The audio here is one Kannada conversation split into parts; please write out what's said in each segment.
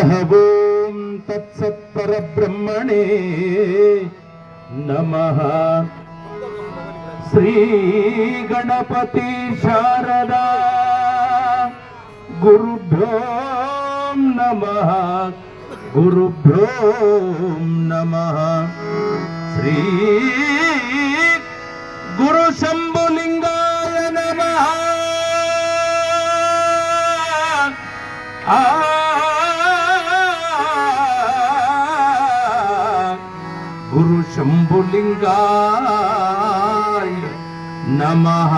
ಓಂ ತತ್ಸತ್ ಪರಬ್ರಹ್ಮಣೇ ನಮಃ. ಶ್ರೀ ಗಣಪತಿ ಶಾರದಾ ಗುರುಭ್ಯೋ ನಮಃ. ಗುರುಭ್ಯೋ ನಮಃ. ಶ್ರೀ ಗುರು ಶಂಭುಲಿಂಗಾಯ ನಮಃ. ಗುರು ಶಂಭುಲಿಂಗಾಯ ನಮಃ.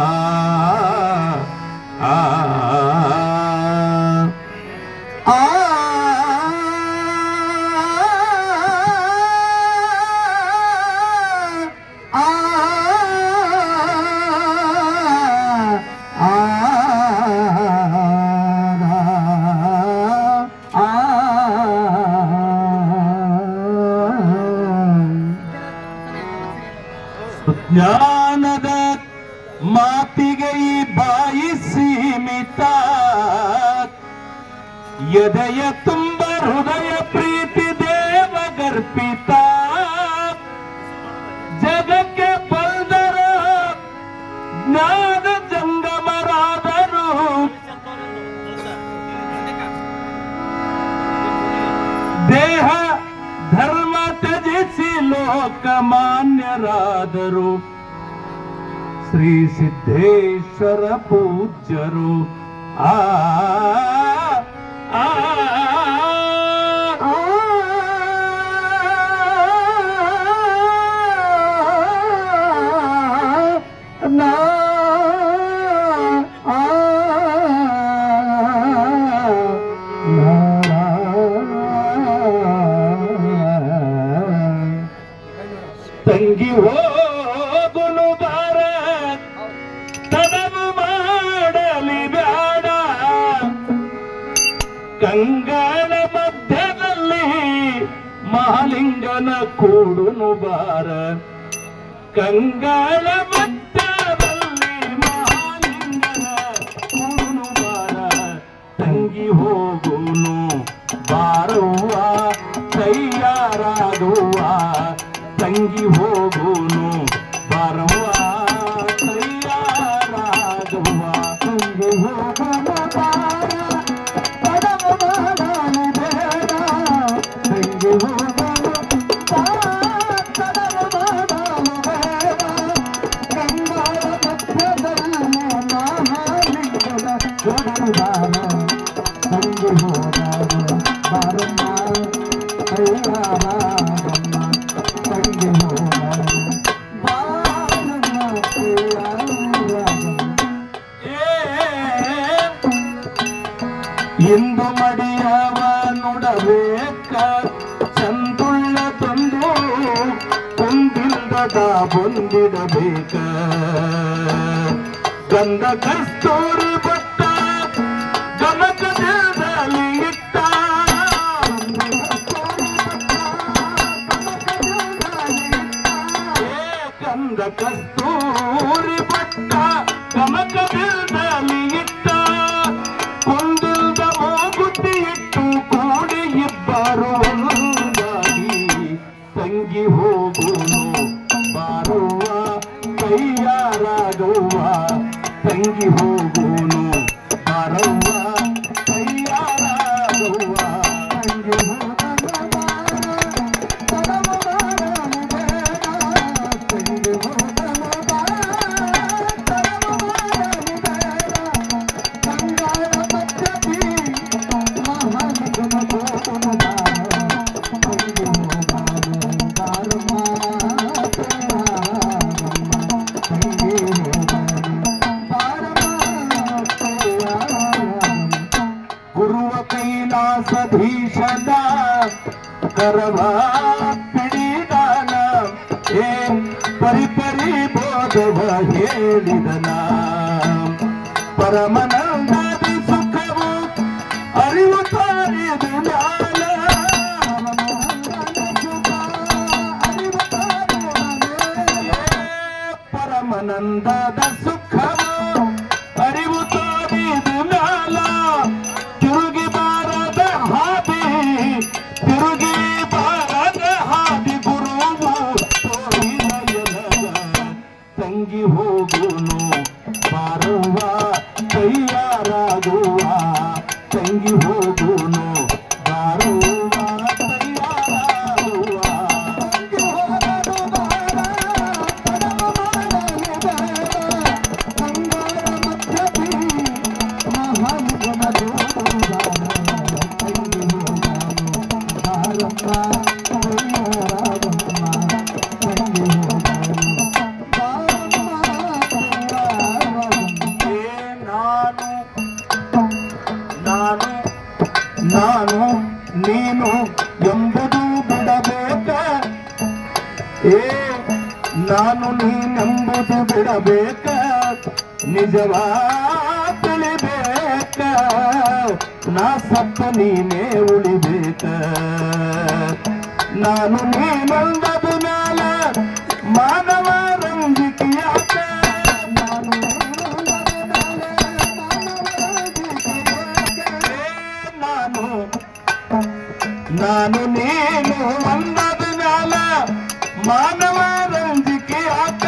ಜ್ಞಾನದ ಮಾತಿಗೆ ಈ ಬಾಯಿ ಸೀಮಿತ, ಎದೆಯ ತುಂಬ ಹೃದಯ ಪ್ರೀತಿ ದೇವಗರ್ಪಿತ. ಜಗಕ್ಕೆ ಬಂದರು ಜ್ಞಾನ ಜಂಗಮರಾದರು, ದೇಹ ಧರ್ಮ ತ್ಯಜಿಸಿ ಲೋಕಮಾನ್ಯರಾದರು. ಶ್ರೀ ಸಿದ್ದೇಶ್ವರ ಪೂಜ್ಯರು. ತಂಗಿ ಹೋಗುನು ಭಾರತ್ ತದವು ಮಾಡಲಿ ಬ್ಯಾಡ, ಕಂಗಾಳ ಮಧ್ಯದಲ್ಲಿ ಮಹಾಲಿಂಗನ ಕೂಡುನು ಬಾರ. ಕಂಗಾಳ ಮಧ್ಯದಲ್ಲಿ ಮಹಾಲಿಂಗನ ಕೂಡುನು ಬಾರ. ತಂಗಿ ಹೋಗುನು ಬಾರವ್ವ ತಯಾರಾಗುವ, ತಂಗಿ ಹೋಗುನು ಬಾರವ್ವ ತಯಾರಾಗುವ. ತಂಗಿ ಹೋಗುನು ಬಾರ ತಡವು ಮಾಡಲಿ ಬೇಡ, ತಂಗಿ ಹೋಗುನು ತಡವು ಮಾಡಲಿ ಬೇಡ. ಕಂಗಾಳ ಮಧ್ಯದಲ್ಲಿ ಮಹಾಲಿಂಗನ ಕೂಡುನು ಬಾರ. ತಂಗಿ ಹೋದಾಗ ಬಾರಮ್ಮ ತಯಾರಾಗಮ್ಮ, ತಂಗಿ ಹೋದಾಗ ಬಾರಮ್ಮ ತಯಾರಾಗಮ್ಮ. ಇಂದು ಮಡಿಯವ ನುಡಬೇಕ ಚಂದುಳ್ಳ ತಂದು, ಕುಂದಿಲ್ಲದ ಬಂದಿಡಬೇಕ. ಗಂಧ ಕಸ್ತೂರಿ ಬಟ್ಟ ಗಮಕದಲ್ಲಿ ಇಟ್ಟ, ಗಂಧ ಕಸ್ತೂರಿ ಬಟ್ಟ ಗಮಕದಲ್ಲಿ ಇಟ್ಟ. ಕೊಂದಿಲ್ದ ಮೂಗುತಿ ಇಟ್ಟು ಕೂಡಿ ಇಬ್ಬರು ಒಂದಾಗಿ, ತಂಗಿ ಹೋಗುನು ಬಾರುವ ತಯಾರಾಗುವ. ತಂಗಿ ಹೋಗುನು ಬಾರವ್ವ ತಯಾರಾಗುವ. ತಂಗಿ ಹೋಗುನು ಬಾರ ತಡವು ಮಾಡಲಿ ಬೇಡ, ತಂಗಿ ಹೋಗುನು ಬಾರ ತಡವು ಮಾಡಲಿ ಬೇಡ. ಕಂಗಾಳ ಮಧ್ಯದಲ್ಲಿ ಮಹಾಲಿಂಗನ ಕೂಡುನು ಬಾರ. ತಂಗಿ ಹೋಗುನು ಬಾರಮ್ಮ ತಯಾರಾಗಮ್ಮ, ತಂಗಿ ಹೋಗುನು ಬಾರಮ್ಮ ತಯಾರಾಗಮ್ಮ. ಗುರುವ ಕೈಲಾಸಧೀಶನ ಕರವ ಪಿಡಿದಾನ, ಪರಿಪರಿ ಬೋಧವ ಹೇಳಿದನ. ಪರಮನಂದಾದಿ ಸುಖವು ಅರಿವು ತಾರಿದು ಜ್ಞಾನ, ಪರಮನಂದದ ಸುಖವು ಅರಿವು ತೋರಿದು ಮ್ಯಾಲ. ತಿರುಗಿ ಬಾರದ ಹಾದಿ ಹೋಗುನು ಬಾರುವ ತಯ್ಯಾರಾಗುವ ನಾನು ನಾನು ನೀನು ಎಂಬುದು ಬಿಡಬೇಕ ನಾನು ನೀನೆಂಬುದು ಬಿಡಬೇಕ ನಿಜವಾ ತಿಳಿಬೇಕ ನಾ ಸತ್ತ ನೀನೇ ಉಳಿಬೇಕ ನಾನು ನೀನೊಂದದು ಮ್ಯಾಲ ಮಾನವ ರಂಜಿಕೆಯಾಕ ನಾನು ನೀನು ಒಂದದ ಮ್ಯಾಲ ಮಾನವ ರಂಜಿಕೆಯಾಕ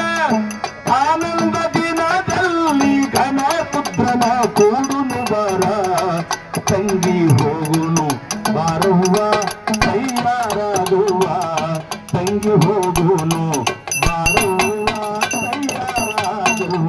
ಆನಂದ ದಿನದಲ್ಲಿ ಘನ ಪುತ್ರನ ಕೂಡುನು ಬಾರ ತಂಗಿ ಹೋಗುನು ಬಾರವ್ವ ತಯ್ಯಾರಾಗುವ ತಂಗಿ ಹೋಗುನು ಬಾರವ್ವ ತಯ್ಯಾರಾಗುವ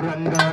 ರಂಗ